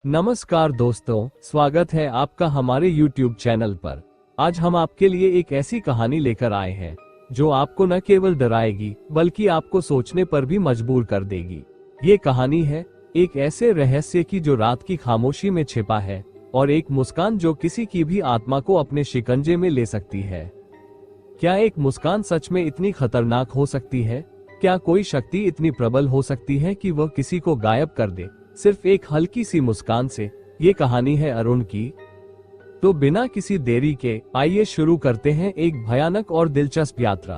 नमस्कार दोस्तों, स्वागत है आपका हमारे YouTube चैनल पर। आज हम आपके लिए एक ऐसी कहानी लेकर आए हैं जो आपको न केवल डराएगी बल्कि आपको सोचने पर भी मजबूर कर देगी। ये कहानी है एक ऐसे रहस्य की जो रात की खामोशी में छिपा है और एक मुस्कान जो किसी की भी आत्मा को अपने शिकंजे में ले सकती है। क्या एक मुस्कान सच में इतनी खतरनाक हो सकती है? क्या कोई शक्ति इतनी प्रबल हो सकती है कि वह किसी को गायब कर दे सिर्फ एक हल्की सी मुस्कान से? ये कहानी है अरुण की। तो बिना किसी देरी के आइए शुरू करते हैं एक भयानक और दिलचस्प यात्रा।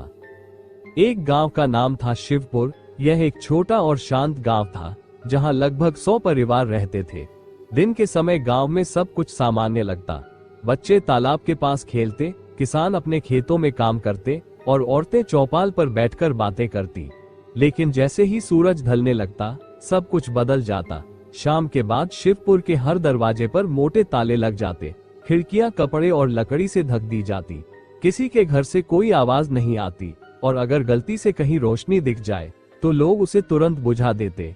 एक गांव का नाम था शिवपुर। यह एक छोटा और शांत गांव था जहां लगभग 100 परिवार रहते थे। दिन के समय गांव में सब कुछ सामान्य लगता। बच्चे तालाब के पास खेलते, किसान अपने खेतों में काम करते और औरतें चौपाल पर बैठकर बातें करती। लेकिन जैसे ही सूरज ढलने लगता सब कुछ बदल जाता। शाम के बाद शिवपुर के हर दरवाजे पर मोटे ताले लग जाते, खिड़कियां कपड़े और लकड़ी से ढक दी जाती। किसी के घर से कोई आवाज नहीं आती और अगर गलती से कहीं रोशनी दिख जाए तो लोग उसे तुरंत बुझा देते।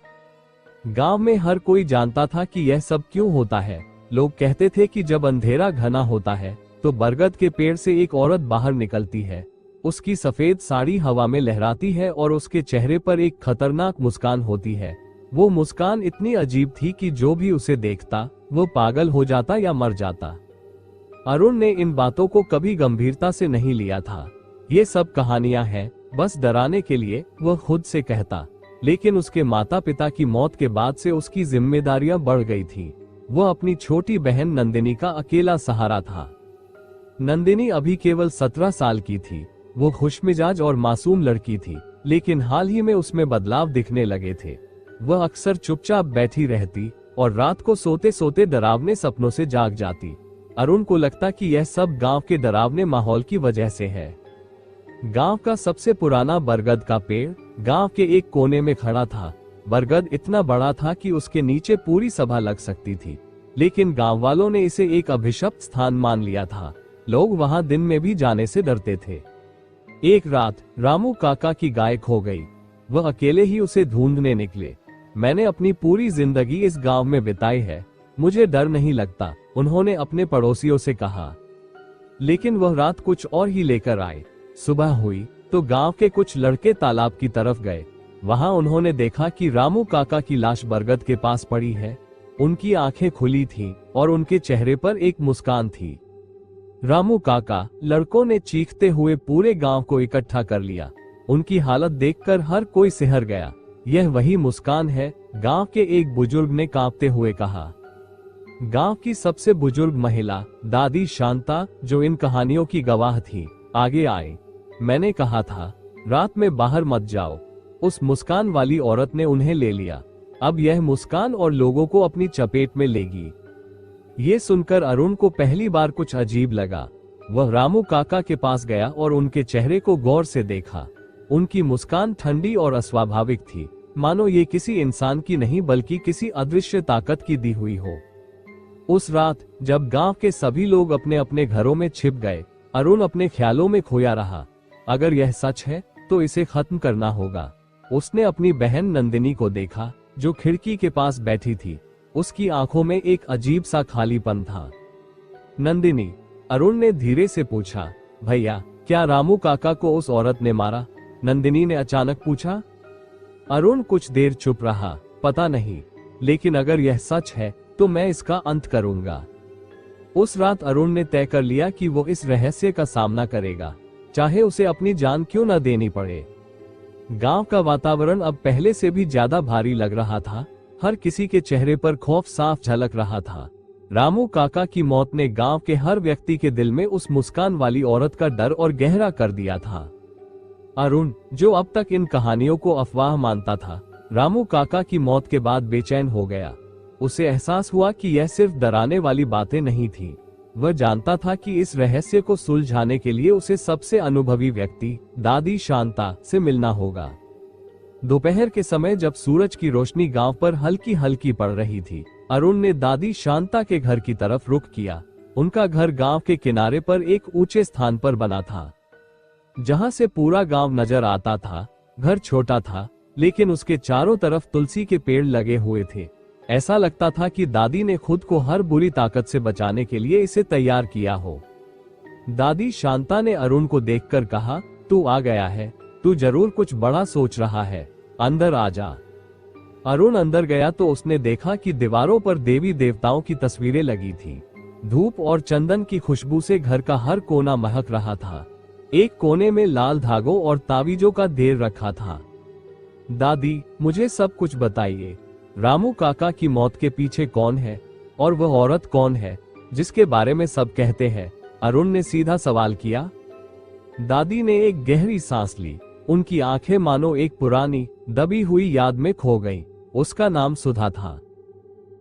गांव में हर कोई जानता था कि यह सब क्यों होता है। लोग कहते थे कि जब अंधेरा घना होता है तो बरगद के पेड़ से एक औरत बाहर निकलती है। उसकी सफेद साड़ी हवा में लहराती है और उसके चेहरे पर एक खतरनाक मुस्कान होती है। वो मुस्कान इतनी अजीब थी कि जो भी उसे देखता वो पागल हो जाता या मर जाता। अरुण ने इन बातों को कभी गंभीरता से नहीं लिया था। ये सब कहानियां हैं बस डराने के लिए, वह खुद से कहता। लेकिन उसके माता पिता की मौत के बाद से उसकी जिम्मेदारियां बढ़ गई थी। वह अपनी छोटी बहन नंदिनी का अकेला सहारा था। नंदिनी अभी केवल 17 साल की थी। वो खुशमिजाज और मासूम लड़की थी, लेकिन हाल ही में उसमें बदलाव दिखने लगे थे। वह अक्सर चुपचाप बैठी रहती और रात को सोते सोते डरावने सपनों से जाग जाती। अरुण को लगता कि यह सब गांव के डरावने माहौल की वजह से है। गांव का सबसे पुराना बरगद का पेड़ गांव के एक कोने में खड़ा था। बरगद इतना बड़ा था कि उसके नीचे पूरी सभा लग सकती थी, लेकिन गांव वालों ने इसे एक अभिशप्त स्थान मान लिया था। लोग वहां दिन में भी जाने से डरते थे। एक रात रामू काका की गाय खो गई। वह अकेले ही उसे ढूंढने निकले। मैंने अपनी पूरी जिंदगी इस गांव में बिताई है, मुझे डर नहीं लगता, उन्होंने अपने पड़ोसियों से कहा। लेकिन वह रात कुछ और ही लेकर आए। सुबह हुई तो गांव के कुछ लड़के तालाब की तरफ गए। वहां उन्होंने देखा कि रामू काका की लाश बरगद के पास पड़ी है। उनकी आंखें खुली थीं और उनके चेहरे पर एक मुस्कान थी। रामू काका, लड़कों ने चीखते हुए पूरे गांव को इकट्ठा कर लिया। उनकी हालत देखकर हर कोई सिहर गया। यह वही मुस्कान है, गांव के एक बुजुर्ग ने कांपते हुए कहा। गांव की सबसे बुजुर्ग महिला दादी शांता, जो इन कहानियों की गवाह थी, आगे आई। मैंने कहा था रात में बाहर मत जाओ। उस मुस्कान वाली औरत ने उन्हें ले लिया। अब यह मुस्कान और लोगों को अपनी चपेट में लेगी। ये सुनकर अरुण को पहली बार कुछ अजीब लगा। वह रामू काका के पास गया और उनके चेहरे को गौर से देखा। उनकी मुस्कान ठंडी और अस्वाभाविक थी, मानो ये किसी इंसान की नहीं बल्कि किसी अदृश्य ताकत की दी हुई हो। उस रात जब गांव के सभी लोग अपने अपने घरों में छिप गए, अरुण अपने ख्यालों में खोया रहा। अगर यह सच है तो इसे खत्म करना होगा। उसने अपनी बहन नंदिनी को देखा जो खिड़की के पास बैठी थी। उसकी आंखों में एक अजीब सा खालीपन था। नंदिनी, अरुण ने धीरे से पूछा, भैया क्या रामू काका को उस औरत ने मारा? नंदिनी ने अचानक पूछा। अरुण कुछ देर चुप रहा। पता नहीं, लेकिन अगर यह सच है तो मैं इसका अंत करूंगा। उस रात अरुण ने तय कर लिया कि वो इस रहस्य का सामना करेगा, चाहे उसे अपनी जान क्यों न देनी पड़े। गांव का वातावरण अब पहले से भी ज्यादा भारी लग रहा था। हर किसी के चेहरे पर खौफ साफ झलक रहा था। रामू काका की मौत ने गांव के हर व्यक्ति के दिल में उस मुस्कान वाली औरत का डर और गहरा कर दिया था। अरुण, जो अब तक इन कहानियों को अफवाह मानता था, रामू काका की मौत के बाद बेचैन हो गया। उसे एहसास हुआ कि यह सिर्फ डराने वाली बातें नहीं थी। वह जानता था कि इस रहस्य को सुलझाने के लिए उसे सबसे अनुभवी व्यक्ति दादी शांता से मिलना होगा। दोपहर के समय जब सूरज की रोशनी गांव पर हल्की हल्की पड़ रही थी, अरुण ने दादी शांता के घर की तरफ रुख किया। उनका घर गांव के किनारे पर एक ऊंचे स्थान पर बना था, जहां से पूरा गांव नजर आता था। घर छोटा था, लेकिन उसके चारों तरफ तुलसी के पेड़ लगे हुए थे। ऐसा लगता था कि दादी ने खुद को हर बुरी ताकत से बचाने के लिए इसे तैयार किया हो। दादी शांता ने अरुण को देखकर कहा, तू आ गया है, तू जरूर कुछ बड़ा सोच रहा है, अंदर आ जा। अरुण अंदर गया तो उसने देखा कि दीवारों पर देवी देवताओं की तस्वीरें लगी थी। धूप और चंदन की खुशबू से घर का हर कोना महक रहा था। एक कोने में लाल धागों और तावीजों का ढेर रखा था। दादी, मुझे सब कुछ बताइए। रामू काका की मौत के पीछे कौन है, और वह औरत कौन है जिसके बारे में सब कहते हैं? अरुण ने सीधा सवाल किया। दादी ने एक गहरी सांस ली। उनकी आंखें मानो एक पुरानी दबी हुई याद में खो गईं। उसका नाम सुधा था।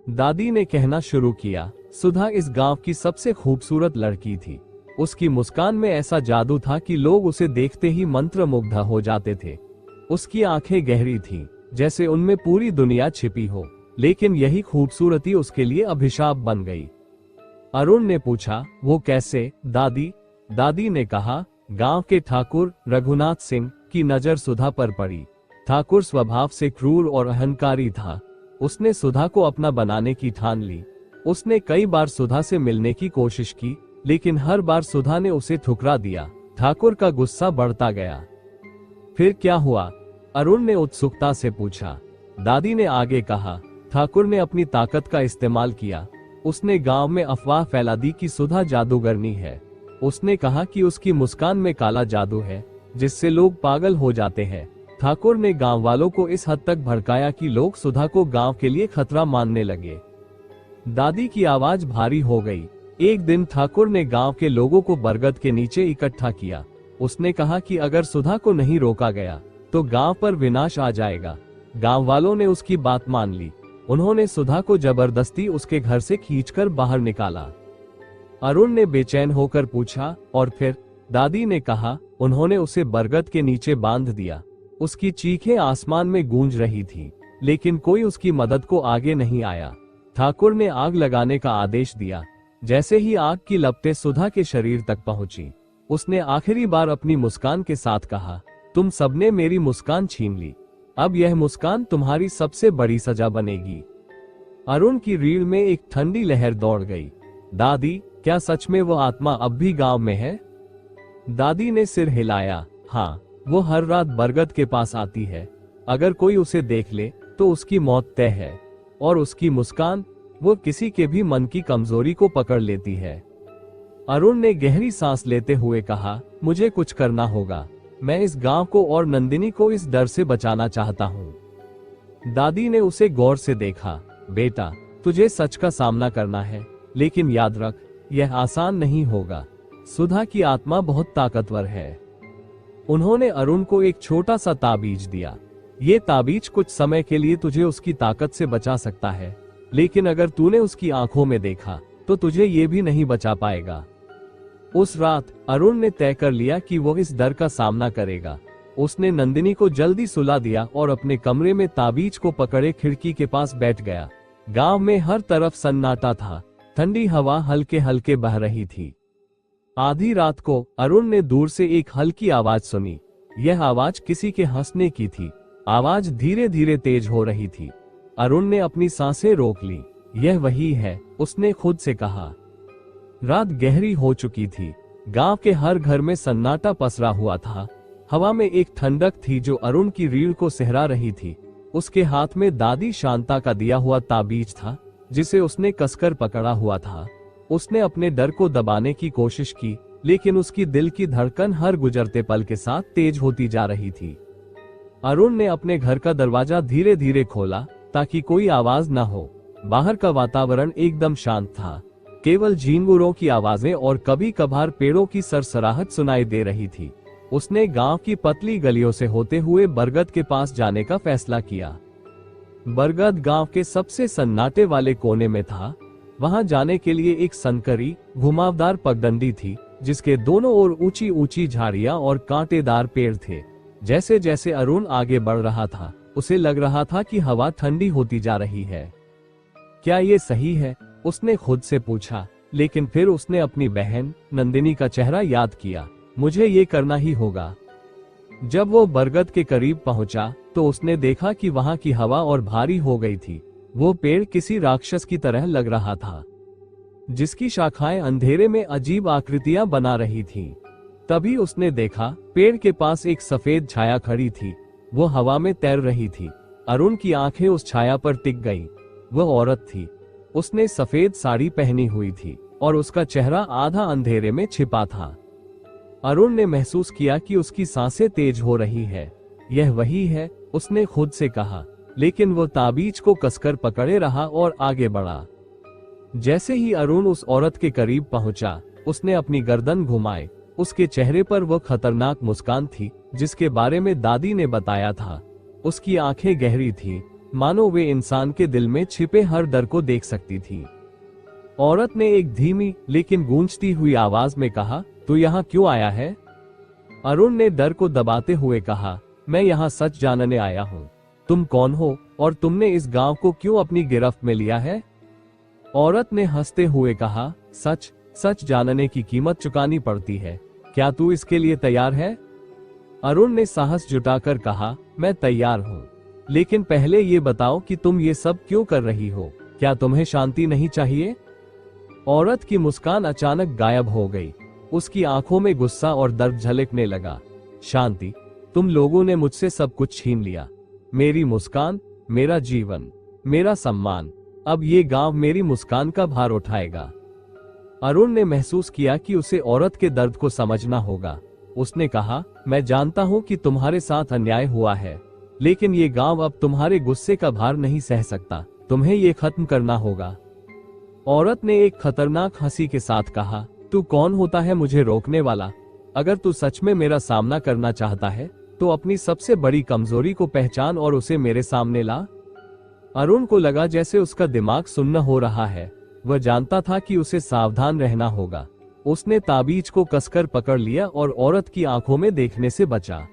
दादी ने कहना शुरू किया, सुधा इस गांव की सबसे खूबसूरत लड़की थी। उसकी मुस्कान में ऐसा जादू था कि लोग उसे देखते ही मंत्रमुग्ध हो जाते थे। उसकी आंखें गहरी थीं, जैसे उनमें पूरी दुनिया छिपी हो, लेकिन यही खूबसूरती उसके लिए अभिशाप बन गई। अरुण ने पूछा, वो कैसे दादी? दादी ने कहा, गांव के ठाकुर रघुनाथ सिंह की नजर सुधा पर पड़ी। ठाकुर स्वभाव से क्रूर और अहंकारी था। उसने सुधा को अपना बनाने की ठान ली। उसने कई बार सुधा से मिलने की कोशिश की, लेकिन हर बार सुधा ने उसे ठुकरा दिया। ठाकुर का गुस्सा बढ़ता गया। फिर क्या हुआ? अरुण ने उत्सुकता से पूछा। दादी ने आगे कहा, ठाकुर ने अपनी ताकत का इस्तेमाल किया। उसने गांव में अफवाह फैला दी कि सुधा जादूगरनी है। उसने कहा कि उसकी मुस्कान में काला जादू है, जिससे लोग पागल हो जाते हैं। ठाकुर ने गांव वालों को इस हद तक भड़काया कि लोग सुधा को गांव के लिए खतरा मानने लगे। दादी की आवाज भारी हो गई। एक दिन ठाकुर ने गांव के लोगों को बरगद के नीचे इकट्ठा किया। उसने कहा कि अगर सुधा को नहीं रोका गया तो गांव पर विनाश आ जाएगा। गांव वालों ने उसकी बात मान ली। उन्होंने सुधा को जबरदस्ती उसके घर से खींचकर बाहर निकाला। अरुण ने बेचैन होकर पूछा, और फिर? दादी ने कहा, उन्होंने उसे बरगद के नीचे बांध दिया। उसकी चीखें आसमान में गूंज रही थी, लेकिन कोई उसकी मदद को आगे नहीं आया। ठाकुर ने आग लगाने का आदेश दिया। जैसे ही आग की लपटें सुधा के शरीर तक पहुंची, उसने आखिरी बार अपनी मुस्कान के साथ कहा, तुम सबने मेरी मुस्कान छीन ली। अब यह मुस्कान तुम्हारी सबसे बड़ी सजा बनेगी। अरुण की रीढ़ में एक ठंडी लहर दौड़ गई। दादी, क्या सच में वो आत्मा अब भी गांव में है? दादी ने सिर हिलाया। हाँ, वो हर रात बरगद के पास आती है। अगर कोई उसे देख ले तो उसकी मौत तय है। और उसकी मुस्कान, वो किसी के भी मन की कमजोरी को पकड़ लेती है। अरुण ने गहरी सांस लेते हुए कहा, मुझे कुछ करना होगा। मैं इस गांव को और नंदिनी को इस डर से बचाना चाहता हूँ। दादी ने उसे गौर से देखा। बेटा, तुझे सच का सामना करना है, लेकिन याद रख, यह आसान नहीं होगा। सुधा की आत्मा बहुत ताकतवर है। उन्होंने अरुण को एक छोटा सा ताबीज दिया। ये ताबीज कुछ समय के लिए तुझे उसकी ताकत से बचा सकता है, लेकिन अगर तूने उसकी आंखों में देखा तो तुझे ये भी नहीं बचा पाएगा। उस रात अरुण ने तय कर लिया कि वो इस डर का सामना करेगा। उसने नंदिनी को जल्दी सुला दिया और अपने कमरे में ताबीज को पकड़े खिड़की के पास बैठ गया। गांव में हर तरफ सन्नाटा था। ठंडी हवा हल्के हल्के बह रही थी। आधी रात को अरुण ने दूर से एक हल्की आवाज सुनी। यह आवाज किसी के हंसने की थी। आवाज धीरे धीरे तेज हो रही थी। अरुण ने अपनी सांसें रोक ली। यह वही है, उसने खुद से कहा। रात गहरी हो चुकी थी। गांव के हर घर में सन्नाटा पसरा हुआ था। हवा में एक ठंडक थी जो अरुण की रीढ़ को सहरा रही थी। उसके हाथ में दादी शांता का दिया हुआ ताबीज था, जिसे उसने कसकर पकड़ा हुआ था। उसने अपने डर को दबाने की कोशिश की, लेकिन उसकी दिल की धड़कन हर गुजरते पल के साथ तेज होती जा रही थी। अरुण ने अपने घर का दरवाजा धीरे धीरे खोला ताकि कोई आवाज न हो। बाहर का वातावरण एकदम शांत था। केवल झींगुरों की आवाजें और कभी कभार पेड़ों की सरसराहट सुनाई दे रही थी। उसने गांव की पतली गलियों से होते हुए बरगद के पास जाने का फैसला किया। बरगद गांव के सबसे सन्नाटे वाले कोने में था। वहां जाने के लिए एक संकरी घुमावदार पगडंडी थी, जिसके दोनों ओर ऊंची ऊंची झाड़ियां और कांटेदार पेड़ थे। जैसे जैसे अरुण आगे बढ़ रहा था, उसे लग रहा था कि हवा ठंडी होती जा रही है। क्या ये सही है? उसने खुद से पूछा, लेकिन फिर उसने अपनी बहन नंदिनी का चेहरा याद किया। मुझे ये करना ही होगा। जब वो बरगद के करीब पहुंचा तो उसने देखा कि वहां की हवा और भारी हो गई थी। वो पेड़ किसी राक्षस की तरह लग रहा था, जिसकी शाखाएं अंधेरे में अजीब आकृतियां बना रही थीं। तभी उसने देखा, पेड़ के पास एक सफेद छाया खड़ी थी। वो हवा में तैर रही थी। अरुण की आंखें उस छाया पर टिक गईं। वह औरत थी। उसने सफेद साड़ी पहनी हुई थी और उसका चेहरा आधा अंधेरे में छिपा था। अरुण ने महसूस किया कि उसकी सांसें तेज हो रही है। यह वही है, उसने खुद से कहा, लेकिन वो ताबीज को कसकर पकड़े रहा और आगे बढ़ा। जैसे ही अरुण उस औरत के करीब पहुंचा, उसने अपनी गर्दन घुमाई। उसके चेहरे पर वो खतरनाक मुस्कान थी जिसके बारे में दादी ने बताया था। उसकी आंखें गहरी थीं, मानो वे इंसान के दिल में छिपे हर डर को देख सकती थी। औरत ने एक धीमी लेकिन गूंजती हुई आवाज में कहा, तू यहाँ क्यों आया है? अरुण ने डर को दबाते हुए कहा, मैं यहाँ सच जानने आया हूँ। तुम कौन हो और तुमने इस गांव को क्यों अपनी गिरफ्त में लिया है? औरत ने हंसते हुए कहा, सच सच जानने की कीमत चुकानी पड़ती है। क्या तू इसके लिए तैयार है? अरुण ने साहस जुटाकर कहा, मैं तैयार हूँ, लेकिन पहले ये बताओ कि तुम ये सब क्यों कर रही हो? क्या तुम्हें शांति नहीं चाहिए? औरत की मुस्कान अचानक गायब हो गई। उसकी आंखों में गुस्सा और दर्द झलकने लगा। शांति? तुम लोगों ने मुझसे सब कुछ छीन लिया, मेरी मुस्कान, मेरा जीवन, मेरा सम्मान। अब ये गांव मेरी मुस्कान का भार उठाएगा। अरुण ने महसूस किया कि उसे औरत के दर्द को समझना होगा। उसने कहा, मैं जानता हूं कि तुम्हारे साथ अन्याय हुआ है, लेकिन ये गांव अब तुम्हारे गुस्से का भार नहीं सह सकता। तुम्हें ये खत्म करना होगा। औरत ने एक खतरनाक हंसी के साथ कहा, तू कौन होता है मुझे रोकने वाला? अगर तू सच में मेरा सामना करना चाहता है तो अपनी सबसे बड़ी कमजोरी को पहचान और उसे मेरे सामने ला। अरुण को लगा जैसे उसका दिमाग सुन्न हो रहा है। वह जानता था कि उसे सावधान रहना होगा। उसने ताबीज को कसकर पकड़ लिया और औरत की आंखों में देखने से बचा।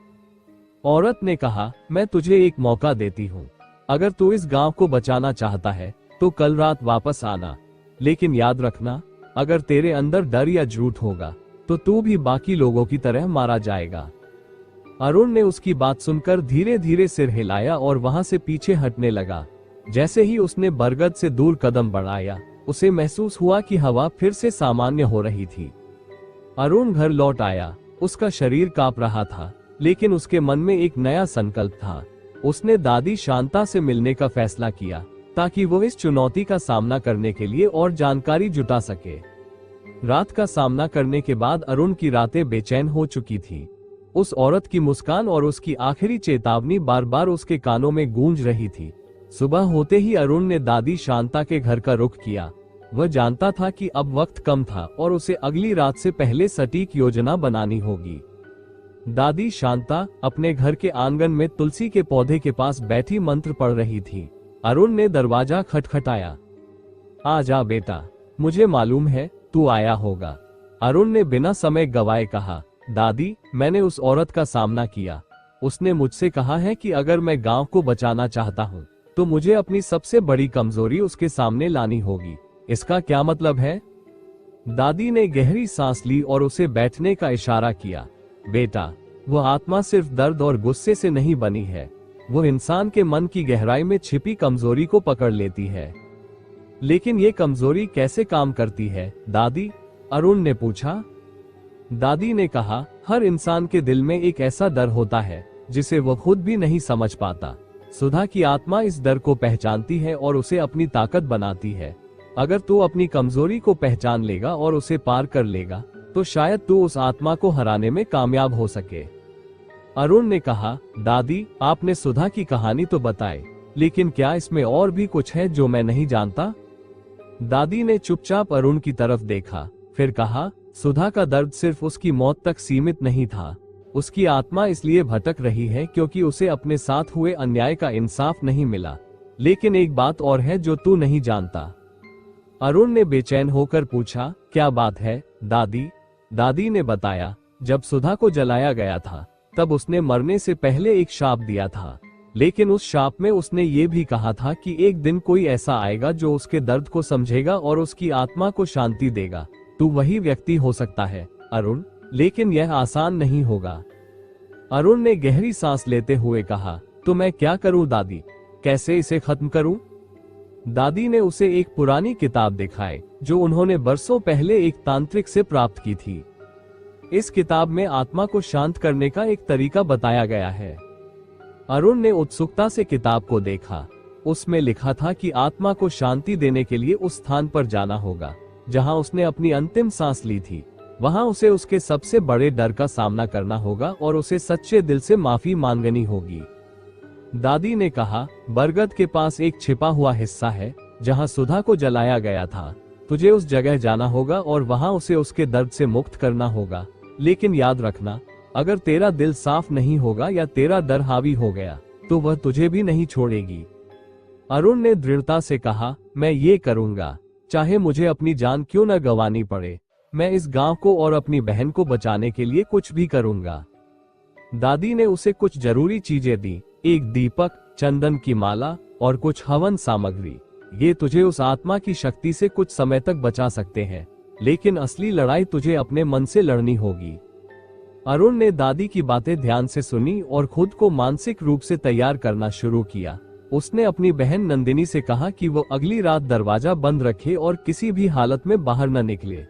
औरत ने कहा, मैं तुझे एक मौका देती हूँ। अगर तू इस गांव को बचाना चाहता है तो कल रात वापस आना, लेकिन याद रखना, अगर तेरे अंदर डर या झूठ होगा तो तू भी बाकी लोगों की तरह मारा जाएगा। अरुण ने उसकी बात सुनकर धीरे धीरे सिर हिलाया और वहां से पीछे हटने लगा। जैसे ही उसने बरगद से दूर कदम बढ़ाया, उसे महसूस हुआ कि हवा फिर से सामान्य हो रही थी। अरुण घर लौट आया। उसका शरीर कांप रहा था, लेकिन उसके मन में एक नया संकल्प था। उसने दादी शांता से मिलने का फैसला किया ताकि वो इस चुनौती का सामना करने के लिए और जानकारी जुटा सके। रात का सामना करने के बाद अरुण की रातें बेचैन हो चुकी थी। उस औरत की मुस्कान और उसकी आखिरी चेतावनी बार बार उसके कानों में गूंज रही थी। सुबह होते ही अरुण ने दादी शांता के घर का रुख किया। वह जानता था कि अब वक्त कम था और उसे अगली रात से पहले सटीक योजना बनानी होगी। दादी शांता अपने घर के आंगन में तुलसी के पौधे के पास बैठी मंत्र पढ़ रही थी। अरुण ने दरवाजा खटखटाया। आ जा बेटा, मुझे मालूम है तू आया होगा। अरुण ने बिना समय गवाए कहा, दादी, मैंने उस औरत का सामना किया। उसने मुझसे कहा है कि अगर मैं गांव को बचाना चाहता हूँ तो मुझे अपनी सबसे बड़ी कमजोरी उसके सामने लानी होगी। इसका क्या मतलब है? दादी ने गहरी सांस ली और उसे बैठने का इशारा किया। बेटा, वह आत्मा सिर्फ दर्द और गुस्से से नहीं बनी है। वो इंसान के मन की गहराई में छिपी कमजोरी को पकड़ लेती है। लेकिन ये कमजोरी कैसे काम करती है दादी? अरुण ने पूछा। दादी ने कहा, हर इंसान के दिल में एक ऐसा डर होता है जिसे वो खुद भी नहीं समझ पाता। सुधा की आत्मा इस डर को पहचानती है और उसे अपनी ताकत बनाती है। अगर तू अपनी कमजोरी को पहचान लेगा और उसे पार कर लेगा तो शायद तू उस आत्मा को हराने में कामयाब हो सके। अरुण ने कहा, दादी, आपने सुधा की कहानी तो बताई, लेकिन क्या इसमें और भी कुछ है जो मैं नहीं जानता? दादी ने चुपचाप अरुण की तरफ देखा, फिर कहा, सुधा का दर्द सिर्फ उसकी मौत तक सीमित नहीं था। उसकी आत्मा इसलिए भटक रही है क्योंकि उसे अपने साथ हुए अन्याय का इंसाफ नहीं मिला। लेकिन एक बात और है जो तू नहीं जानता। अरुण ने बेचैन होकर पूछा, क्या बात है दादी? दादी ने बताया, जब सुधा को जलाया गया था तब उसने मरने से पहले एक शाप दिया था। लेकिन उस शाप में उसने ये भी कहा था कि एक दिन कोई ऐसा आएगा जो उसके दर्द को समझेगा और उसकी आत्मा को शांति देगा। तू वही व्यक्ति हो सकता है अरुण, लेकिन यह आसान नहीं होगा। अरुण ने गहरी सांस लेते हुए कहा, तो मैं क्या करूं दादी? कैसे इसे खत्म करूं? दादी ने उसे एक पुरानी किताब दिखाई जो उन्होंने बरसों पहले एक तांत्रिक से प्राप्त की थी। इस किताब में आत्मा को शांत करने का एक तरीका बताया गया है। अरुण ने उत्सुकता से किताब को देखा। उसमें लिखा था कि आत्मा को शांति देने के लिए उस स्थान पर जाना होगा जहां उसने अपनी अंतिम सांस ली थी। वहां उसे उसके सबसे बड़े डर का सामना करना होगा और उसे सच्चे दिल से माफी मांगनी होगी। दादी ने कहा, बरगद के पास एक छिपा हुआ हिस्सा है जहां सुधा को जलाया गया था। तुझे उस जगह जाना होगा और वहां उसे उसके दर्द से मुक्त करना होगा। लेकिन याद रखना, अगर तेरा दिल साफ नहीं होगा या तेरा डर हावी हो गया तो वह तुझे भी नहीं छोड़ेगी। अरुण ने दृढ़ता से कहा, मैं ये करूंगा, चाहे मुझे अपनी जान क्यों न गंवानी पड़े। मैं इस गांव को और अपनी बहन को बचाने के लिए कुछ भी करूंगा। दादी ने उसे कुछ जरूरी चीजें दी, एक दीपक, चंदन की माला और कुछ हवन सामग्री। ये तुझे उस आत्मा की शक्ति से कुछ समय तक बचा सकते हैं, लेकिन असली लड़ाई तुझे अपने मन से लड़नी होगी। अरुण ने दादी की बातें ध्यान से सुनी और खुद को मानसिक रूप से तैयार करना शुरू किया। उसने अपनी बहन नंदिनी से कहा कि वो अगली रात दरवाजा बंद रखे और किसी भी हालत में बाहर न निकले।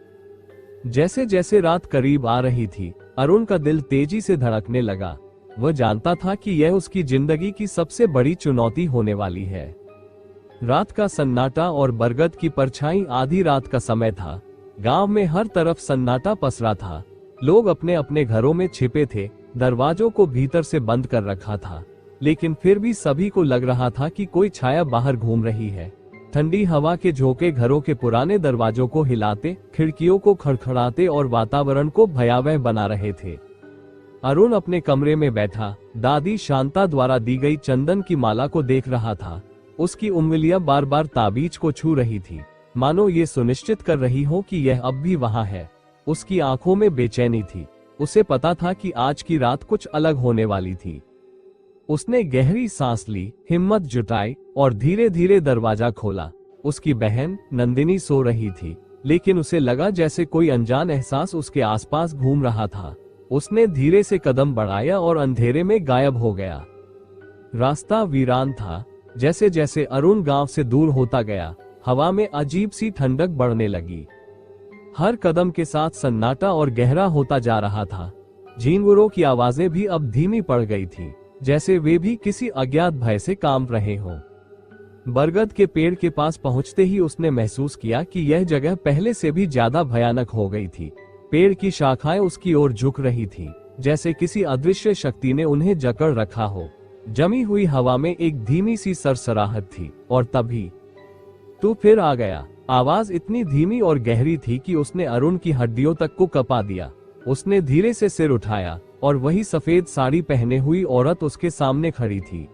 जैसे जैसे रात करीब आ रही थी, अरुण का दिल तेजी से धड़कने लगा। वह जानता था कि यह उसकी जिंदगी की सबसे बड़ी चुनौती होने वाली है। रात का सन्नाटा और बरगद की परछाई आधी रात का समय था। गांव में हर तरफ सन्नाटा पसरा था। लोग अपने अपने घरों में छिपे थे, दरवाजों को भीतर से बंद कर रखा था, लेकिन फिर भी सभी को लग रहा था कि कोई छाया बाहर घूम रही है। ठंडी हवा के झोंके घरों के पुराने दरवाजों को हिलाते, खिड़कियों को खड़खड़ाते और वातावरण को भयावह बना रहे थे। अरुण अपने कमरे में बैठा दादी शांता द्वारा दी गई चंदन की माला को देख रहा था। उसकी उंगलियां बार बार ताबीज को छू रही थी, मानो ये सुनिश्चित कर रही हो कि यह अब भी वहां है। उसकी आंखों में बेचैनी थी। उसे पता था कि आज की रात कुछ अलग होने वाली थी। उसने गहरी सांस ली, हिम्मत जुटाई और धीरे धीरे दरवाजा खोला। उसकी बहन नंदिनी सो रही थी, लेकिन उसे लगा जैसे कोई अनजान एहसास उसके आसपास घूम रहा था। उसने धीरे से कदम बढ़ाया और अंधेरे में गायब हो गया। रास्ता वीरान था। जैसे जैसे अरुण गांव से दूर होता गया, हवा में अजीब सी ठंडक बढ़ने लगी। हर कदम के साथ सन्नाटा और गहरा होता जा रहा था। झींगुरों की आवाजें भी अब धीमी पड़ गई थी, जैसे वे भी किसी अज्ञात भय से कांप रहे हों। बरगद के पेड़ के पास पहुंचते ही उसने महसूस किया कि यह जगह पहले से भी ज्यादा भयानक हो गई थी। पेड़ की शाखाएं उसकी ओर झुक रही थी, जैसे किसी अदृश्य शक्ति ने उन्हें जकड़ रखा हो। जमी हुई हवा में एक धीमी सी सरसराहट थी, और तभी तू फिर आ गया। आवाज इतनी धीमी और गहरी थी कि उसने अरुण की हड्डियों तक को कपा दिया। उसने धीरे से सिर उठाया और वही सफेद साड़ी पहने हुई औरत उसके सामने खड़ी थी।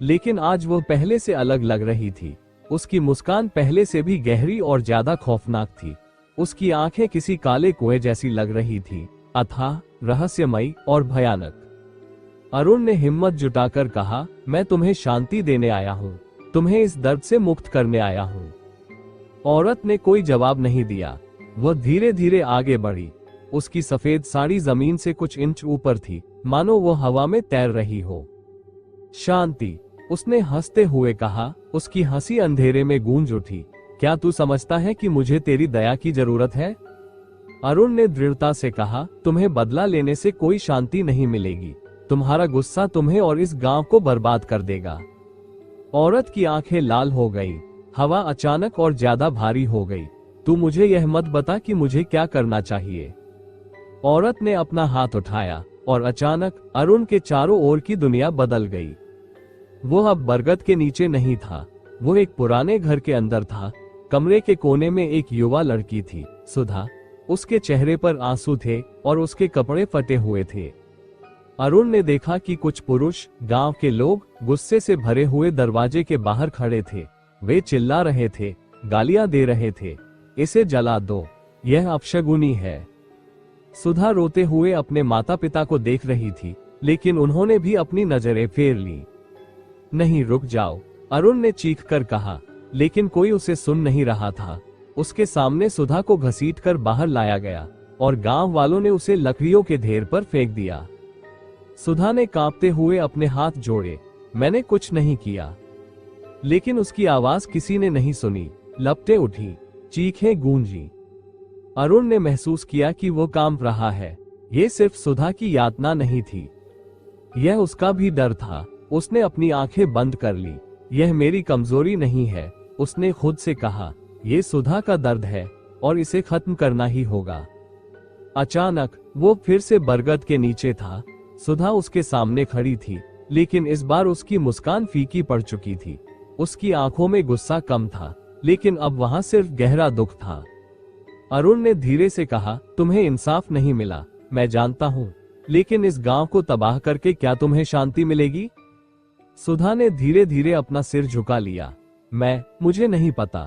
लेकिन आज वह पहले से अलग लग रही थी। उसकी मुस्कान पहले से भी गहरी और ज्यादा खौफनाक थी। उसकी आंखें किसी काले कुएं जैसी लग रही थी, अथाह, रहस्यमयी और भयानक। अरुण ने हिम्मत जुटाकर कहा, मैं तुम्हें शांति देने आया हूँ, तुम्हें इस दर्द से मुक्त करने आया हूँ। औरत ने कोई जवाब नहीं दिया। वह धीरे धीरे आगे बढ़ी। उसकी सफेद साड़ी जमीन से कुछ इंच ऊपर थी, मानो वो हवा में तैर रही हो। शांति, उसने हंसते हुए कहा। उसकी हंसी अंधेरे में गूंज उठी। क्या तू समझता है कि मुझे तेरी दया की जरूरत है? अरुण ने दृढ़ता से कहा, तुम्हें बदला लेने से कोई शांति नहीं मिलेगी। तुम्हारा गुस्सा तुम्हें और इस गांव को बर्बाद कर देगा। औरत की आंखें लाल हो गई। हवा अचानक और ज्यादा भारी हो गई। तू मुझे यह मत बता कि मुझे क्या करना चाहिए। औरत ने अपना हाथ उठाया और अचानक अरुण के चारों ओर की दुनिया बदल गई। वो अब बरगद के नीचे नहीं था, वो एक पुराने घर के अंदर था। कमरे के कोने में एक युवा लड़की थी, सुधा। उसके चेहरे पर आंसू थे और उसके कपड़े फटे हुए थे। अरुण ने देखा कि कुछ पुरुष, गांव के लोग, गुस्से से भरे हुए दरवाजे के बाहर खड़े थे। वे चिल्ला रहे थे, गालियां दे रहे थे, इसे जला दो, यह अपशगुनी है। सुधा रोते हुए अपने माता पिता को देख रही थी, लेकिन उन्होंने भी अपनी नजरें फेर ली। नहीं, रुक जाओ, अरुण ने चीख कर कहा, लेकिन कोई उसे सुन नहीं रहा था। उसके सामने सुधा को घसीटकर बाहर लाया गया और गांव वालों ने उसे लकड़ियों के ढेर पर फेंक दिया। सुधा ने कांपते हुए अपने हाथ जोड़े, मैंने कुछ नहीं किया। लेकिन उसकी आवाज किसी ने नहीं सुनी। लपटें उठी, चीखें गूंजी। अरुण ने महसूस किया कि वो कांप रहा है। ये सिर्फ सुधा की यातना नहीं थी, यह उसका भी डर था। उसने अपनी आंखें बंद कर ली। यह मेरी कमजोरी नहीं है, उसने खुद से कहा। ये सुधा का दर्द है और इसे खत्म करना ही होगा। अचानक वो फिर से बरगद के नीचे था। सुधा उसके सामने खड़ी थी, लेकिन इस बार उसकी मुस्कान फीकी पड़ चुकी थी। उसकी आंखों में गुस्सा कम था, लेकिन अब वहां सिर्फ गहरा दुख था। अरुण ने धीरे से कहा, तुम्हें इंसाफ नहीं मिला, मैं जानता हूं, लेकिन इस गांव को तबाह करके क्या तुम्हें शांति मिलेगी? सुधा ने धीरे धीरे अपना सिर झुका लिया। मुझे नहीं पता।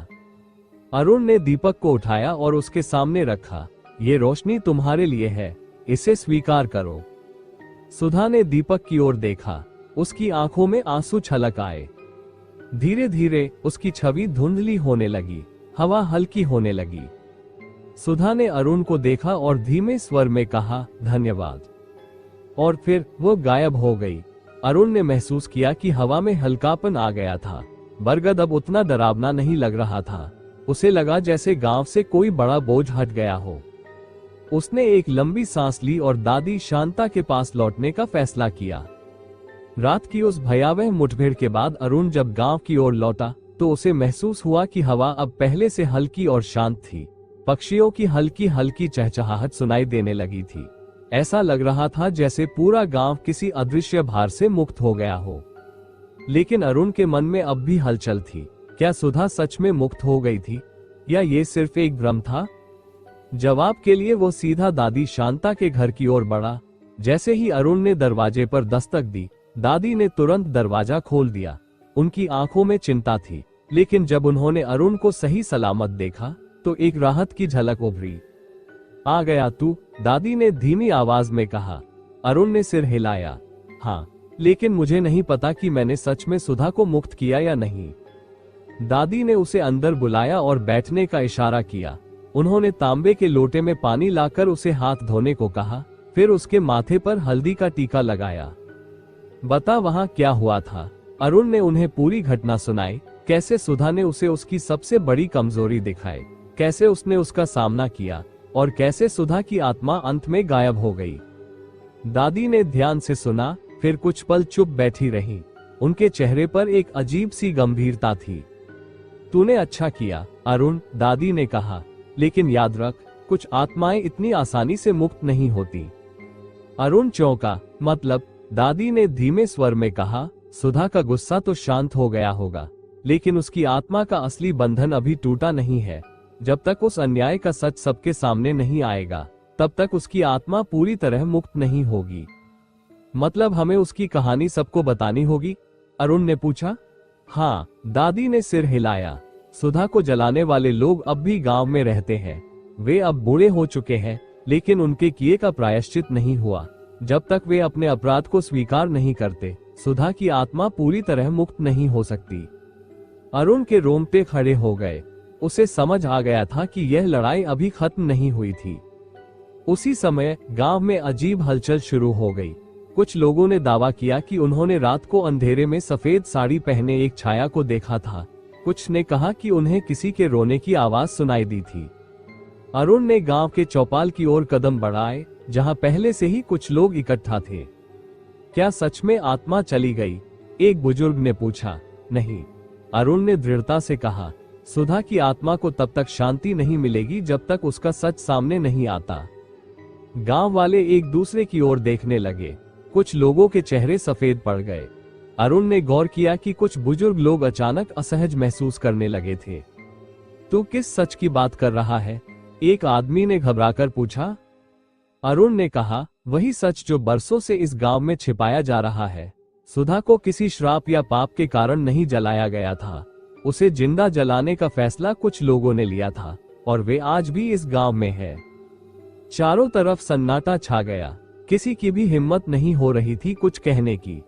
अरुण ने दीपक को उठाया और उसके सामने रखा। ये रोशनी तुम्हारे लिए है, इसे स्वीकार करो। सुधा ने दीपक की ओर देखा। उसकी आंखों में आंसू छलक आए। धीरे धीरे उसकी छवि धुंधली होने लगी, हवा हल्की होने लगी। सुधा ने अरुण को देखा और धीमे स्वर में कहा, धन्यवाद। और फिर वो गायब हो गई। अरुण ने महसूस किया कि हवा में हल्कापन आ गया था। बरगद अब उतना डरावना नहीं लग रहा था। उसे लगा जैसे गांव से कोई बड़ा बोझ हट गया हो। उसने एक लंबी सांस ली और दादी शांता के पास लौटने का फैसला किया। रात की उस भयावह मुठभेड़ के बाद अरुण जब गांव की ओर लौटा तो उसे महसूस हुआ कि हवा अब पहले से हल्की और शांत थी। पक्षियों की हल्की हल्की चहचहाहट सुनाई देने लगी थी। ऐसा लग रहा था जैसे पूरा गांव किसी अदृश्य भार से मुक्त हो गया हो। लेकिन अरुण के मन में अब भी हलचल थी। क्या सुधा सच में मुक्त हो गई थी, या ये सिर्फ एक भ्रम था? जवाब के लिए वो सीधा दादी शांता के घर की ओर बढ़ा। जैसे ही अरुण ने दरवाजे पर दस्तक दी, दादी ने तुरंत दरवाजा खोल दिया। उनकी आंखों में चिंता थी, लेकिन जब उन्होंने अरुण को सही सलामत देखा तो एक राहत की झलक उभरी। आ गया तू, दादी ने धीमी आवाज में कहा। अरुण ने सिर हिलाया। हाँ, लेकिन मुझे नहीं पता कि मैंने सच में सुधा को मुक्त किया या नहीं। दादी ने उसे अंदर बुलाया और बैठने का इशारा किया। उन्होंने तांबे के लोटे में पानी लाकर उसे हाथ धोने को कहा, फिर उसके माथे पर हल्दी का टीका लगाया। बता वहां क्या हुआ था? अरुण ने उन्हें पूरी घटना सुनाई। कैसे सुधा ने उसे उसकी सबसे बड़ी कमजोरी दिखाई, कैसे उसने उसका सामना किया और कैसे सुधा की आत्मा अंत में गायब हो गई। दादी ने ध्यान से सुना, फिर कुछ पल चुप बैठी रही। उनके चेहरे पर एक अजीब सी गंभीरता थी। तूने अच्छा किया अरुण, दादी ने कहा, लेकिन याद रख, कुछ आत्माएं इतनी आसानी से मुक्त नहीं होती। अरुण चौंका। मतलब? दादी ने धीमे स्वर में कहा, सुधा का गुस्सा तो शांत हो गया होगा, लेकिन उसकी आत्मा का असली बंधन अभी टूटा नहीं है। जब तक उस अन्याय का सच सबके सामने नहीं आएगा, तब तक उसकी आत्मा पूरी तरह मुक्त नहीं होगी। मतलब हमें उसकी कहानी सबको बतानी होगी? अरुण ने पूछा। हाँ, दादी ने सिर हिलाया। सुधा को जलाने वाले लोग अब भी गांव में रहते हैं। वे अब बूढ़े हो चुके हैं, लेकिन उनके किए का प्रायश्चित नहीं हुआ। जब तक वे अपने अपराध को स्वीकार नहीं करते, सुधा की आत्मा पूरी तरह मुक्त नहीं हो सकती। अरुण के रोंगटे खड़े हो गए। उसे समझ आ गया था कि यह लड़ाई अभी खत्म नहीं हुई थी। उसी समय गांव में अजीब हलचल शुरू हो गई। कुछ लोगों ने दावा किया कि उन्होंने रात को अंधेरे में सफेद साड़ी पहने एक छाया को देखा था। कुछ ने कहा कि उन्हें किसी के रोने की आवाज सुनाई दी थी। अरुण ने गांव के चौपाल की ओर कदम बढ़ाए, जहां पहले से ही कुछ लोग इकट्ठा थे। क्या सच में आत्मा चली गई? एक बुजुर्ग ने पूछा। नहीं, अरुण ने दृढ़ता से कहा, सुधा की आत्मा को तब तक शांति नहीं मिलेगी जब तक उसका सच सामने नहीं आता। गांव वाले एक दूसरे की ओर देखने लगे। कुछ लोगों के चेहरे सफेद पड़ गए। अरुण ने गौर किया कि कुछ बुजुर्ग लोग अचानक असहज महसूस करने लगे थे। तू किस सच की बात कर रहा है? एक आदमी ने घबराकर पूछा। अरुण ने कहा, वही सच जो बरसों से इस गांव में छिपाया जा रहा है। सुधा को किसी श्राप या पाप के कारण नहीं जलाया गया था। उसे जिंदा जलाने का फैसला कुछ लोगों ने लिया था, और वे आज भी इस गांव में है। चारों तरफ सन्नाटा छा गया। किसी की भी हिम्मत नहीं हो रही थी कुछ कहने की।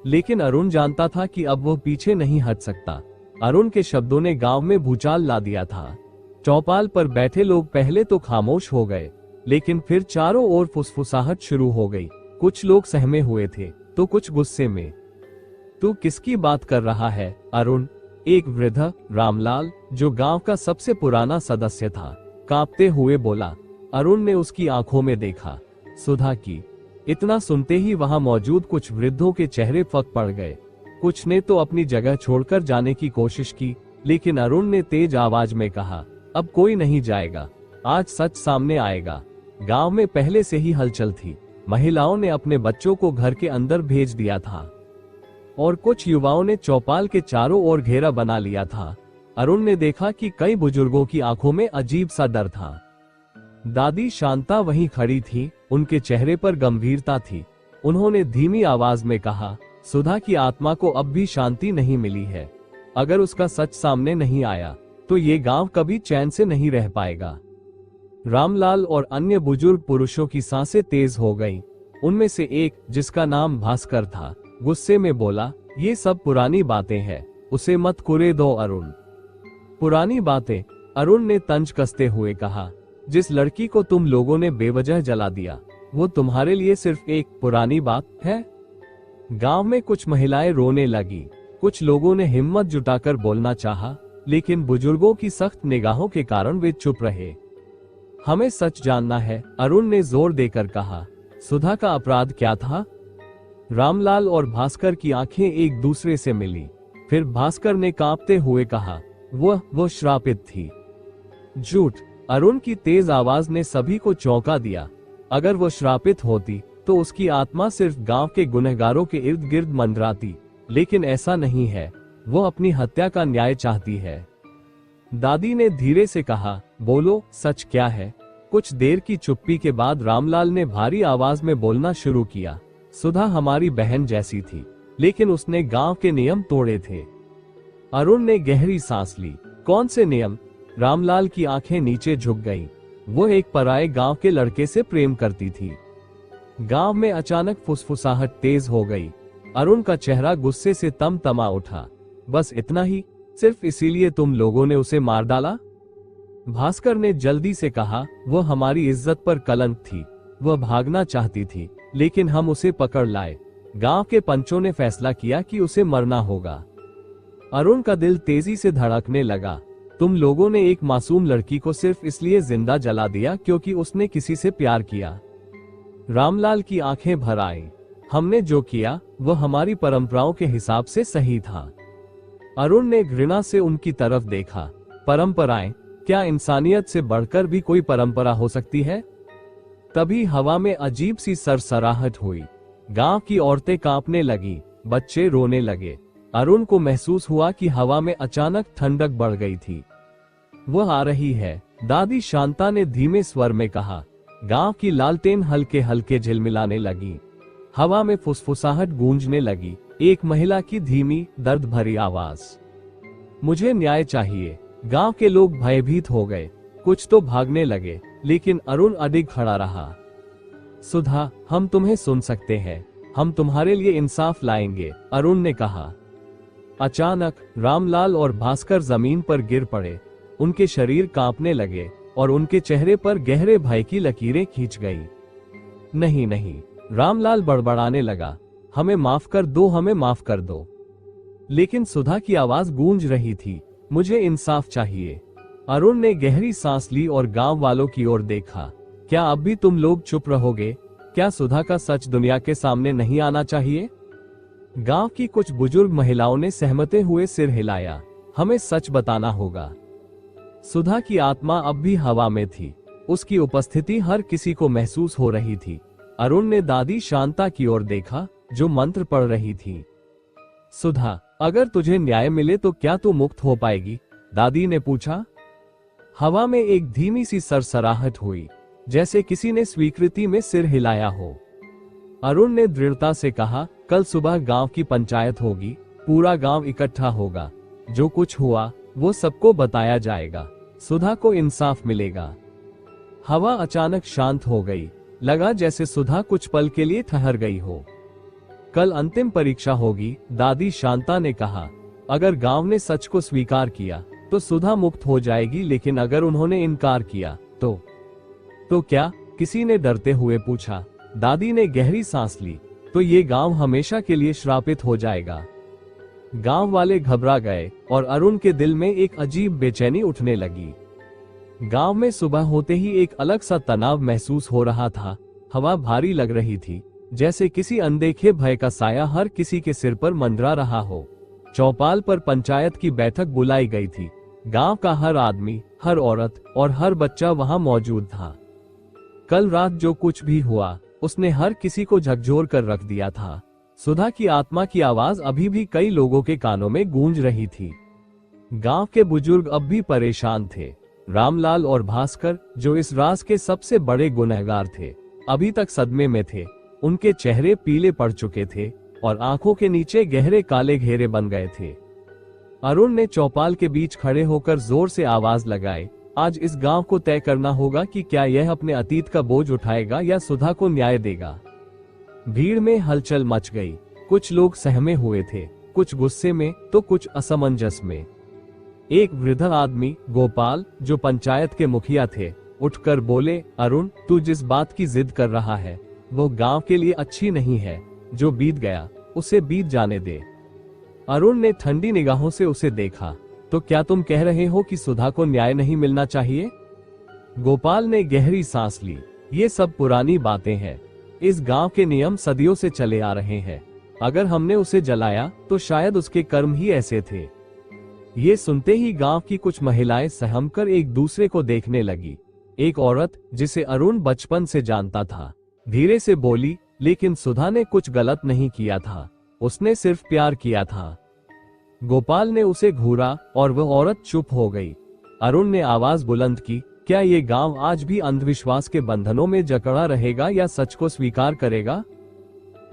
लेकिन अरुण जानता था कि अब वो पीछे नहीं हट सकता। अरुण के शब्दों ने गांव में भूचाल ला दिया था। चौपाल पर बैठे लोग पहले तो खामोश हो गए, लेकिन फिर चारों ओर फुसफुसाहट शुरू हो गई। कुछ लोग सहमे हुए थे तो कुछ गुस्से में। तू किसकी बात कर रहा है अरुण? एक वृद्ध रामलाल, जो गांव का सबसे पुराना सदस्य था, कांपते हुए बोला। अरुण ने उसकी आंखों में देखा, सुधा की। इतना सुनते ही वहां मौजूद कुछ वृद्धों के चेहरे फक पड़ गए। कुछ ने तो अपनी जगह छोड़कर जाने की कोशिश की, लेकिन अरुण ने तेज आवाज में कहा, अब कोई नहीं जाएगा, आज सच सामने आएगा। गांव में पहले से ही हलचल थी। महिलाओं ने अपने बच्चों को घर के अंदर भेज दिया था और कुछ युवाओं ने चौपाल के चारों ओर घेरा बना लिया था। अरुण ने देखा कि कई बुजुर्गों की आंखों में अजीब सा डर था। दादी शांता वहीं खड़ी थी, उनके चेहरे पर गंभीरता थी। उन्होंने धीमी आवाज में कहा, सुधा की आत्मा को अब भी शांति नहीं मिली है। अगर उसका सच सामने नहीं आया तो ये गांव कभी चैन से नहीं रह पाएगा। रामलाल और अन्य बुजुर्ग पुरुषों की सांसें तेज हो गईं। उनमें से एक, जिसका नाम भास्कर था, गुस्से में बोला, ये सब पुरानी बातें हैं, उसे मत कुरे दो अरुण। पुरानी बातें? अरुण ने तंज कसते हुए कहा, जिस लड़की को तुम लोगों ने बेवजह जला दिया, वो तुम्हारे लिए सिर्फ एक पुरानी बात है? गांव में कुछ महिलाएं रोने लगी। कुछ लोगों ने हिम्मत जुटाकर बोलना चाहा, लेकिन बुजुर्गों की सख्त निगाहों के कारण वे चुप रहे। हमें सच जानना है, अरुण ने जोर देकर कहा। सुधा का अपराध क्या था? रामलाल और भास्कर की आंखें एक दूसरे से मिली। फिर भास्कर ने कांपते हुए कहा, वो श्रापित थी। झूठ! अरुण की तेज आवाज ने सभी को चौंका दिया। अगर वो श्रापित होती तो उसकी आत्मा सिर्फ गांव के गुनहगारों के इर्द गिर्द मंडराती, लेकिन ऐसा नहीं है। वो अपनी हत्या का न्याय चाहती है। दादी ने धीरे से कहा, बोलो, सच क्या है? कुछ देर की चुप्पी के बाद रामलाल ने भारी आवाज में बोलना शुरू किया, सुधा हमारी बहन जैसी थी, लेकिन उसने गांव के नियम तोड़े थे। अरुण ने गहरी सांस ली। कौन से नियम? रामलाल की आंखें नीचे झुक गईं। वो एक पराये गांव के लड़के से प्रेम करती थी। गांव में अचानक फुसफुसाहट तेज हो गई। अरुण का चेहरा गुस्से से तमतमा उठा। बस इतना ही? सिर्फ इसीलिए तुम लोगों ने उसे मार डाला? भास्कर ने जल्दी से कहा, वो हमारी इज्जत पर कलंक थी। वह भागना चाहती थी, लेकिन हम उसे पकड़ लाए। गांव के पंचों ने फैसला किया कि उसे मरना होगा। अरुण का दिल तेजी से धड़कने लगा। तुम लोगों ने एक मासूम लड़की को सिर्फ इसलिए जिंदा जला दिया क्योंकि उसने किसी से प्यार किया। रामलाल की आंखें भर आईं। हमने जो किया वह हमारी परंपराओं के हिसाब से सही था। अरुण ने घृणा से उनकी तरफ देखा। परंपराएं? क्या इंसानियत से बढ़कर भी कोई परंपरा हो सकती है? तभी हवा में अजीब सी सरसराहट हुई। गांव की औरतें कांपने लगी, बच्चे रोने लगे। अरुण को महसूस हुआ कि हवा में अचानक ठंडक बढ़ गई थी। वह आ रही है, दादी शांता ने धीमे स्वर में कहा। गांव की लालटेन हल्के हल्के झिलमिलाने लगी। हवा में फुसफुसाहट गूंजने लगी। एक महिला की धीमी, दर्द भरी आवाज, मुझे न्याय चाहिए। गांव के लोग भयभीत हो गए। कुछ तो भागने लगे, लेकिन अरुण अडिग खड़ा रहा। सुधा, हम तुम्हें सुन सकते हैं। हम तुम्हारे लिए इंसाफ लाएंगे, अरुण ने कहा। अचानक रामलाल और भास्कर जमीन पर गिर पड़े। उनके शरीर कांपने लगे और उनके चेहरे पर गहरे भय की लकीरें खींच गई। नहीं नहीं, रामलाल बड़बड़ाने लगा, हमें माफ कर दो, हमें माफ कर दो। लेकिन सुधा की आवाज गूंज रही थी, मुझे इंसाफ चाहिए। अरुण ने गहरी सांस ली और गांव वालों की ओर देखा। क्या अब भी तुम लोग चुप रहोगे? क्या सुधा का सच दुनिया के सामने नहीं आना चाहिए? गांव की कुछ बुजुर्ग महिलाओं ने सहमते हुए सिर हिलाया। हमें सच बताना होगा। सुधा की आत्मा अब भी हवा में थी। उसकी उपस्थिति हर किसी को महसूस हो रही थी। अरुण ने दादी शांता की ओर देखा, जो मंत्र पढ़ रही थी। सुधा, अगर तुझे न्याय मिले तो क्या तू मुक्त हो पाएगी? दादी ने पूछा। हवा में एक धीमी सी सरसराहट हुई, जैसे किसी ने स्वीकृति में सिर हिलाया हो। अरुण ने दृढ़ता से कहा, कल सुबह गांव की पंचायत होगी। पूरा गांव इकट्ठा होगा। जो कुछ हुआ वो सबको बताया जाएगा। सुधा को इंसाफ मिलेगा। हवा अचानक शांत हो गई। लगा जैसे सुधा कुछ पल के लिए ठहर गई हो। कल अंतिम परीक्षा होगी, दादी शांता ने कहा। अगर गांव ने सच को स्वीकार किया तो सुधा मुक्त हो जाएगी, लेकिन अगर उन्होंने इनकार किया तो क्या? किसी ने डरते हुए पूछा। दादी ने गहरी सांस ली। तो ये गांव हमेशा के लिए श्रापित हो जाएगा। गांव वाले घबरा गए और अरुण के दिल में एक अजीब बेचैनी उठने लगी। गांव में सुबह होते ही एक अलग सा तनाव महसूस हो रहा था। हवा भारी लग रही थी, जैसे किसी अनदेखे भय का साया हर किसी के सिर पर मंडरा रहा हो। चौपाल पर पंचायत की बैठक बुलाई गई थी। गांव का हर आदमी, हर औरत और हर बच्चा वहां मौजूद था। कल रात जो कुछ भी हुआ, उसने हर किसी को झकझोर कर रख दिया था। सुधा की आत्मा की आवाज अभी भी कई लोगों के कानों में गूंज रही थी। गांव के बुजुर्ग अब भी परेशान थे। रामलाल और भास्कर, जो इस राज के सबसे बड़े गुनहगार थे, अभी तक सदमे में थे। उनके चेहरे पीले पड़ चुके थे और आंखों के नीचे गहरे काले घेरे बन गए थे। अरुण ने चौपाल के बीच खड़े होकर जोर से आवाज लगाई, आज इस गांव को तय करना होगा कि क्या यह अपने अतीत का बोझ उठाएगा या सुधा को न्याय देगा। भीड़ में हलचल मच गई। कुछ लोग सहमे हुए थे, कुछ गुस्से में तो कुछ असमंजस में। एक वृद्ध आदमी, गोपाल, जो पंचायत के मुखिया थे, उठकर बोले, अरुण, तू जिस बात की जिद कर रहा है वो गांव के लिए अच्छी नहीं है। जो बीत गया उसे बीत जाने दे। अरुण ने ठंडी निगाहों से उसे देखा। तो क्या तुम कह रहे हो कि सुधा को न्याय नहीं मिलना चाहिए? गोपाल ने गहरी सांस ली। ये सब पुरानी बातें हैं। इस गांव के नियम सदियों से चले आ रहे हैं। अगर हमने उसे जलाया तो शायद उसके कर्म ही ऐसे थे। ये सुनते ही गांव की कुछ महिलाएं सहमकर एक दूसरे को देखने लगी। एक औरत, जिसे अरुण बचपन से जानता था, धीरे से बोली, लेकिन सुधा ने कुछ गलत नहीं किया था, उसने सिर्फ प्यार किया था। गोपाल ने उसे घूरा और वह औरत चुप हो गई। अरुण ने आवाज बुलंद की, क्या ये गांव आज भी अंधविश्वास के बंधनों में जकड़ा रहेगा या सच को स्वीकार करेगा?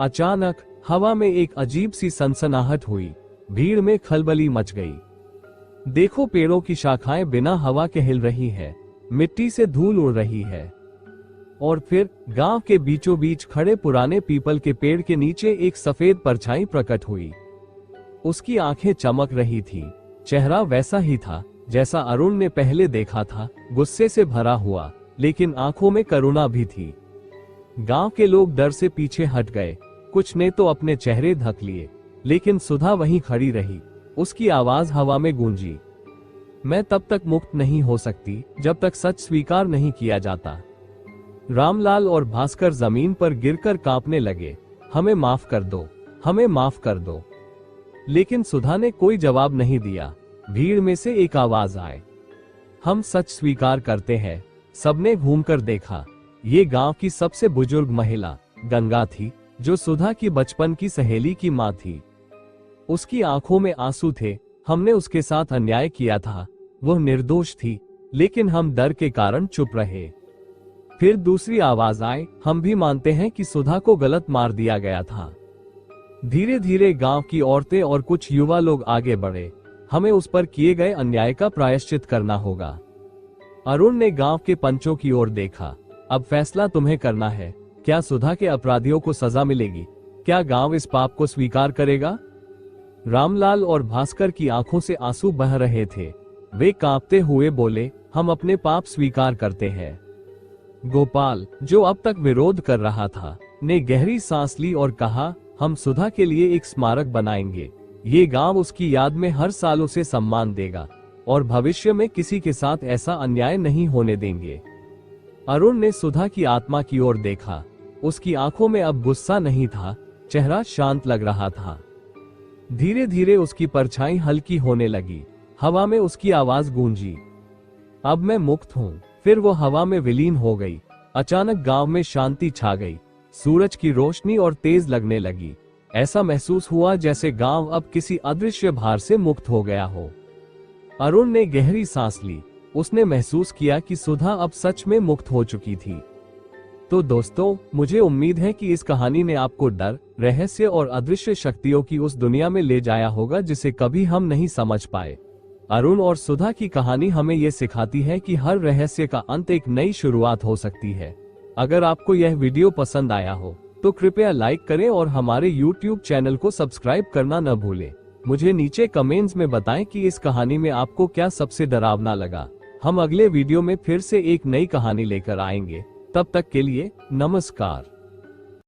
अचानक हवा में एक अजीब सी सनसनाहट हुई। भीड़ में खलबली मच गई। देखो, पेड़ों की शाखाएं बिना हवा के हिल रही है, मिट्टी से धूल उड़ रही है। और फिर गांव के बीचों बीच खड़े पुराने पीपल के पेड़ के नीचे एक सफेद परछाई प्रकट हुई। उसकी आंखें चमक रही थी। चेहरा वैसा ही था जैसा अरुण ने पहले देखा था, गुस्से से भरा हुआ, लेकिन आंखों में करुणा भी थी। गांव के लोग डर से पीछे हट गए। कुछ ने तो अपने चेहरे ढक लिए, लेकिन सुधा वहीं खड़ी रही। उसकी आवाज हवा में गूंजी, मैं तब तक मुक्त नहीं हो सकती जब तक सच स्वीकार नहीं किया जाता। रामलाल और भास्कर जमीन पर गिरकर कांपने लगे। हमें माफ कर दो, हमें माफ कर दो। लेकिन सुधा ने कोई जवाब नहीं दिया। भीड़ में से एक आवाज आए, हम सच स्वीकार करते हैं। सबने घूमकर देखा। ये गांव की सबसे बुजुर्ग महिला गंगा थी, जो सुधा की बचपन की सहेली की मां थी। उसकी आंखों में आंसू थे। हमने उसके साथ अन्याय किया था, वह निर्दोष थी, लेकिन हम डर के कारण चुप रहे। फिर दूसरी आवाज आई, हम भी मानते हैं कि सुधा को गलत मार दिया गया था। धीरे धीरे गांव की औरतें और कुछ युवा लोग आगे बढ़े। हमें उस पर किए गए अन्याय का प्रायश्चित करना होगा। अरुण ने गांव के पंचों की ओर देखा। अब फैसला तुम्हें करना है। क्या सुधा के अपराधियों को सजा मिलेगी? क्या गांव इस पाप को स्वीकार करेगा? रामलाल और भास्कर की आंखों से आंसू बह रहे थे। वे कांपते हुए बोले, हम अपने पाप स्वीकार करते हैं। गोपाल, जो अब तक विरोध कर रहा था, ने गहरी सांस ली और कहा, हम सुधा के लिए एक स्मारक बनाएंगे। ये गांव उसकी याद में हर साल उसे सम्मान देगा और भविष्य में किसी के साथ ऐसा अन्याय नहीं होने देंगे। अरुण ने सुधा की आत्मा की ओर देखा। उसकी आंखों में अब गुस्सा नहीं था, चेहरा शांत लग रहा था। धीरे धीरे उसकी परछाई हल्की होने लगी। हवा में उसकी आवाज गूंजी, अब मैं मुक्त हूँ। फिर वो हवा में विलीन हो गई। अचानक गांव में शांति छा गई। सूरज की रोशनी और तेज लगने लगी। ऐसा महसूस हुआ जैसे गांव अब किसी अदृश्य भार से मुक्त हो गया हो। अरुण ने गहरी सांस ली। उसने महसूस किया कि सुधा अब सच में मुक्त हो चुकी थी। तो दोस्तों, मुझे उम्मीद है कि इस कहानी ने आपको डर, रहस्य और अदृश्य शक्तियों की उस दुनिया में ले जाया होगा जिसे कभी हम नहीं समझ पाए। अरुण और सुधा की कहानी हमें ये सिखाती है कि हर रहस्य का अंत एक नई शुरुआत हो सकती है। अगर आपको यह वीडियो पसंद आया हो तो कृपया लाइक करें और हमारे YouTube चैनल को सब्सक्राइब करना न भूलें। मुझे नीचे कमेंट्स में बताएं कि इस कहानी में आपको क्या सबसे डरावना लगा। हम अगले वीडियो में फिर से एक नई कहानी लेकर आएंगे। तब तक के लिए नमस्कार।